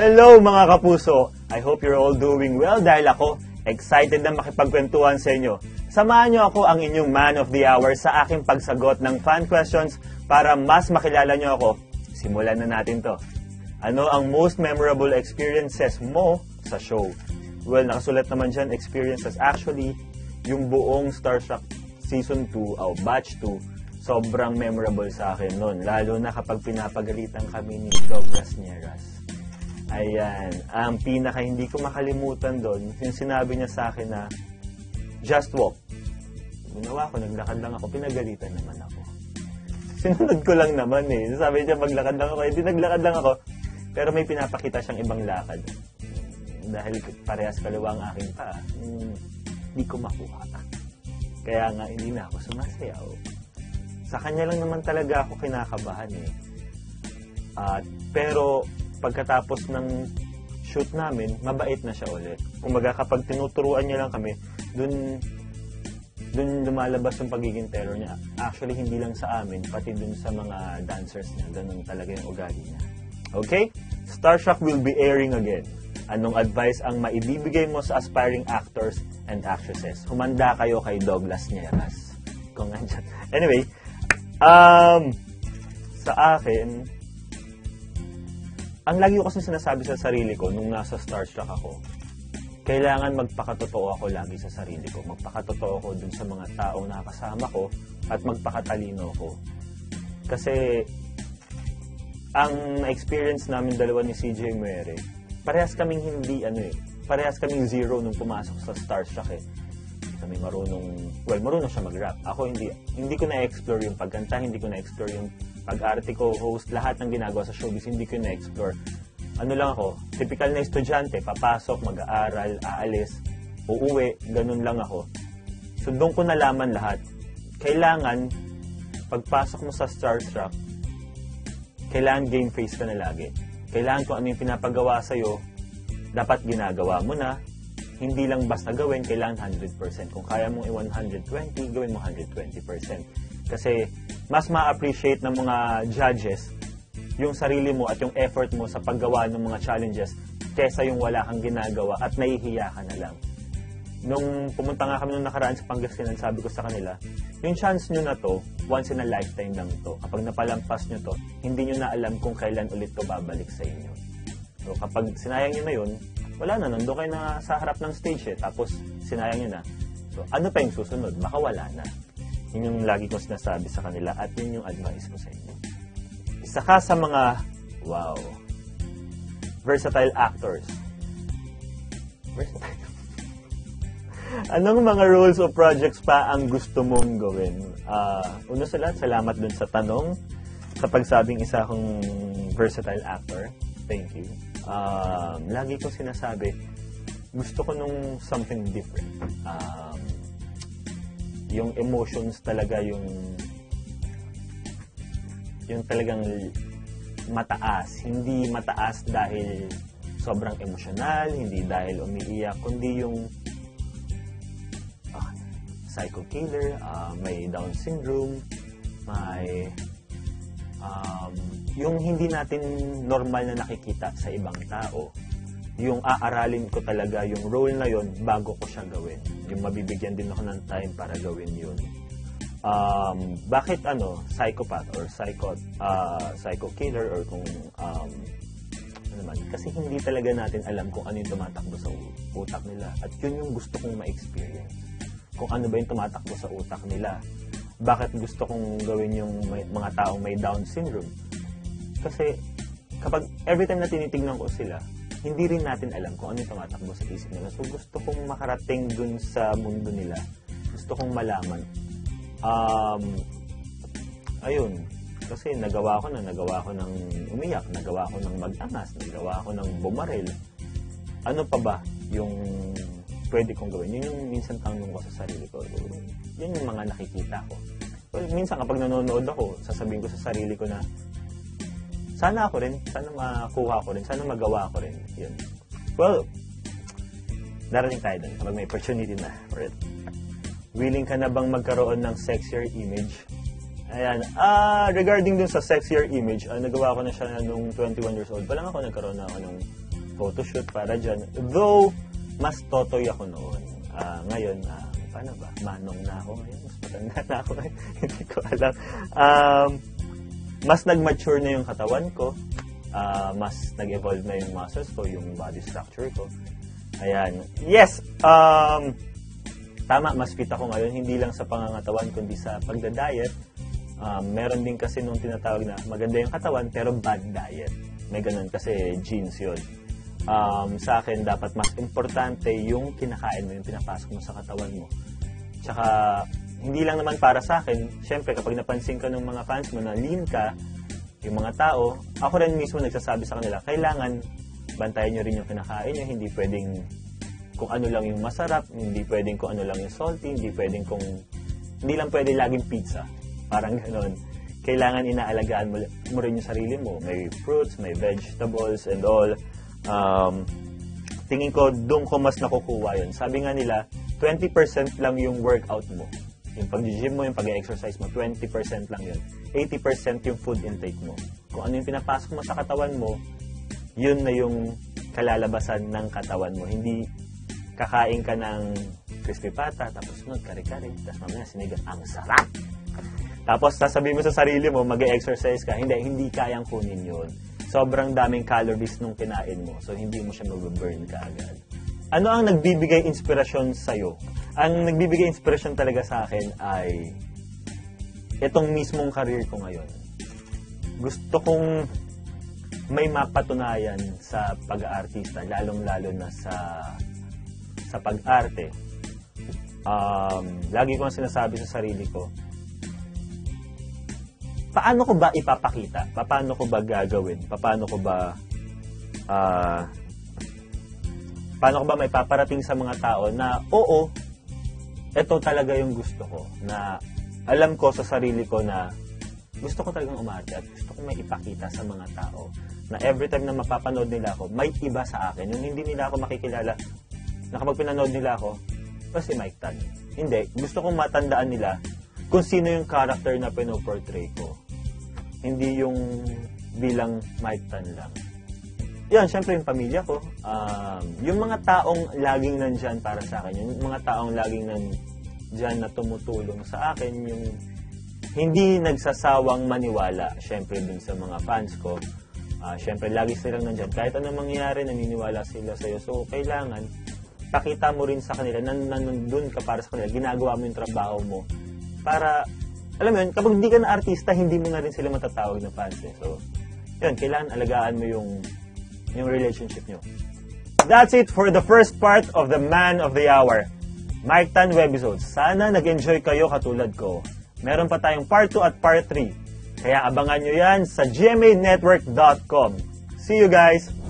Hello mga kapuso! I hope you're all doing well dahil ako excited na makipagkwentuhan sa inyo. Samahan niyo ako ang inyong man of the hour sa aking pagsagot ng fan questions para mas makilala niyo ako. Simulan na natin to. Ano ang most memorable experiences mo sa show? Well, nakasulat naman dyan, experiences. Actually, yung buong Starstruck Season 2 o Batch 2, sobrang memorable sa akin noon. Lalo na kapag pinapagalitan kami ni Douglas Nieras. Ayan, ang pinaka hindi ko makalimutan doon, yung sinabi niya sa akin na, just walk. Ginawa ko, naglakad lang ako, pinagalitan naman ako. Sinunod ko lang naman eh. Sabi niya, maglakad lang ako, hindi naglakad lang ako. Pero may pinapakita siyang ibang lakad. Dahil parehas kaliwa ang aking paa, hindi ko makuha. Kaya nga, hindi na ako sumasayaw. Sa kanya lang naman talaga ako kinakabahan eh. Pero, pagkatapos ng shoot namin, mabait na siya ulit. Kumbaga kapag tinuturuan niya lang kami, dun lumalabas yung pagiging terror niya. Actually, hindi lang sa amin, pati dun sa mga dancers niya. Ganun talaga yung ugali niya. Okay? Starstruck will be airing again. Anong advice ang maibibigay mo sa aspiring actors and actresses? Humanda kayo kay Douglas Nieras. Kung andyan. Anyway, sa akin, ang lagi ko kasi sinasabi sa sarili ko nung nasa Starstruck ako, kailangan magpakatotoo ako lagi sa sarili ko. Magpakatotoo ako dun sa mga taong nakasama ko at magpakatalino ko. Kasi ang experience namin dalawa ni CJ Muere, parehas kaming parehas kaming zero nung pumasok sa Starstruck eh. Kami marunong siya mag-rap. Ako hindi ko na-explore yung pagkanta, hindi ko na-explore yung pag-arte ko, host, lahat ng ginagawa sa showbiz, hindi ko na-explore. Ano lang ako, typical na estudyante, papasok, mag-aaral, aalis, uuwi, ganun lang ako. So doon ko nalaman lahat. Kailangan, pagpasok mo sa Starstruck, kailangan game face ka na lagi. Kailangan kung ano yung pinapagawa sa'yo, dapat ginagawa mo na. Hindi lang basta gawin, kailangan 100%. Kung kaya mong i-120, gawin mo 120%. Kasi mas ma-appreciate ng mga judges yung sarili mo at yung effort mo sa paggawa ng mga challenges kesa yung wala kang ginagawa at nahihiya ka na lang. Nung pumunta nga kami nung nakaraan sa Pangasinan, sabi ko sa kanila, yung chance nyo na to, once in a lifetime lang to. Kapag napalampas nyo to, hindi nyo na alam kung kailan ulit to babalik sa inyo. So kapag sinayang nyo na yun, wala na, nandun kayo na sa harap ng stage eh, tapos sinayang nyo na. So ano pa yung susunod? Baka wala na. Yun yung lagi ko sinasabi sa kanila at yun yung advice ko sa inyo. Isa ka sa mga, versatile actors. Versatile? Anong mga roles o projects pa ang gusto mong gawin? Una sa lahat, salamat dun sa tanong. Sa pagsabing isa akong versatile actor. Thank you. Lagi ko sinasabi, gusto ko nung something different. Yung emotions talaga, yung talagang mataas. Hindi mataas dahil sobrang emosyonal, hindi dahil umiiyak, kundi yung psycho killer, may Down syndrome, may yung hindi natin normal na nakikita sa ibang tao. Yung aaralin ko talaga yung role na yon bago ko siya gawin. Yung mabibigyan din ako ng time para gawin yun. Bakit psychopath or psycho killer or kung naman? Kasi hindi talaga natin alam kung ano yung tumatakbo sa utak nila. At yun yung gusto kong ma-experience. Kung ano ba yung tumatakbo sa utak nila. Bakit gusto kong gawin yung mga taong may Down syndrome? Kasi kapag every time na tinitingnan ko sila, hindi rin natin alam kung ano yung tumatakbo sa isip nila. So gusto kong makarating dun sa mundo nila. Gusto kong malaman. Ayun. Kasi nagawa ko ng umiyak, nagawa ko ng mag-angas, nagawa ko ng bumaril. Ano pa ba yung pwede kong gawin? Yun yung minsan tanong ko sa sarili ko. Yun yung mga nakikita ko. Well, minsan kapag nanonood ako, sasabihin ko sa sarili ko na sana ako rin, sana makuha ko rin, sana magawa ko rin. Yun. Well, darating tayo dun kapag may opportunity na. Right? Willing ka na bang magkaroon ng sexier image? Ayan. Regarding dun sa sexier image, nagawa ko na siya nung 21 years old. Pa lang ako nagkaroon na ako ng photoshoot para dyan. Though, mas totoy ako noon. Ngayon, paano ba? Manong na ako ngayon. Mas matanda na ako. Hindi ko alam. Mas nag-mature na yung katawan ko. Mas nag-evolve na yung muscles ko, yung body structure ko. Ayan. Yes! Tama, mas fit ako ngayon. Hindi lang sa pangangatawan, kundi sa pagda-diet. Meron din kasi nung tinatawag na maganda yung katawan, pero bad diet. May ganun kasi genes yun. Sa akin, dapat mas importante yung kinakain mo, yung pinapasok mo sa katawan mo. Tsaka, hindi lang naman para sa akin. Siyempre, kapag napansin ka ng mga fans mo na lean ka, yung mga tao, ako rin mismo nagsasabi sa kanila, kailangan bantayan nyo rin yung kinakain nyo. Hindi pwedeng kung ano lang yung masarap, hindi pwedeng kung ano lang yung salty, hindi lang pwede laging pizza. Parang gano'n. Kailangan inaalagaan mo rin yung sarili mo. May fruits, may vegetables, and all. Tingin ko, doon ko mas nakukuha yun. Sabi nga nila, 20% lang yung workout mo. Yung pag-gym mo, yung pag-exercise mo, 20% lang yun. 80% yung food intake mo. Kung ano yung pinapasok mo sa katawan mo, yun na yung kalalabasan ng katawan mo. Hindi kakain ka ng crispy pata, tapos sunod kare-kare, tapos mamaya sinigang, ang sarap! Tapos sasabihin mo sa sarili mo, mag-exercise ka, hindi kayang kunin yun. Sobrang daming calories nung kinain mo, so hindi mo siya mag-burn ka agad. Ano ang nagbibigay inspirasyon sa'yo? Ang nagbibigay inspirasyon talaga sa akin ay itong mismong career ko ngayon. Gusto kong may mapatunayan sa pag-aartista, lalong-lalo na sa pag-arte. Lagi ko ang sinasabi sa sarili ko, paano ko ba ipapakita? Paano ko ba gagawin? Paano ko ba may paparating sa mga tao na oo, ito talaga yung gusto ko, na alam ko sa sarili ko na gusto ko talagang umarte at gusto ko may ipakita sa mga tao na every time na mapapanood nila ako, may iba sa akin. Yung hindi nila ako makikilala, na kapag pinanood nila ako, si Mike Tan. Hindi. Gusto kong matandaan nila kung sino yung character na pinoportray ko. Hindi yung bilang Mike Tan lang. Yan, syempre yung pamilya ko. Yung mga taong laging nandyan para sa akin. Yung mga taong laging nandyan na tumutulong sa akin. Yung hindi nagsasawang maniwala. Syempre din sa mga fans ko. Syempre lagi silang nandyan. Kahit anong mangyayari, naniniwala sila sa'yo. So, kailangan pakita mo rin sa kanila na nandun ka para sa kanila. Ginagawa mo yung trabaho mo. Para, alam mo yun, kapag hindi ka na artista, hindi mo na rin sila matatawag na fans. So, yun, kailangan alagaan mo yung relationship nyo. That's it for the first part of the Man of the Hour. Mike Tan Webisodes. Sana nag-enjoy kayo katulad ko. Meron pa tayong part 2 at part 3. Kaya abangan nyo yan sa gmanetwork.com. See you guys!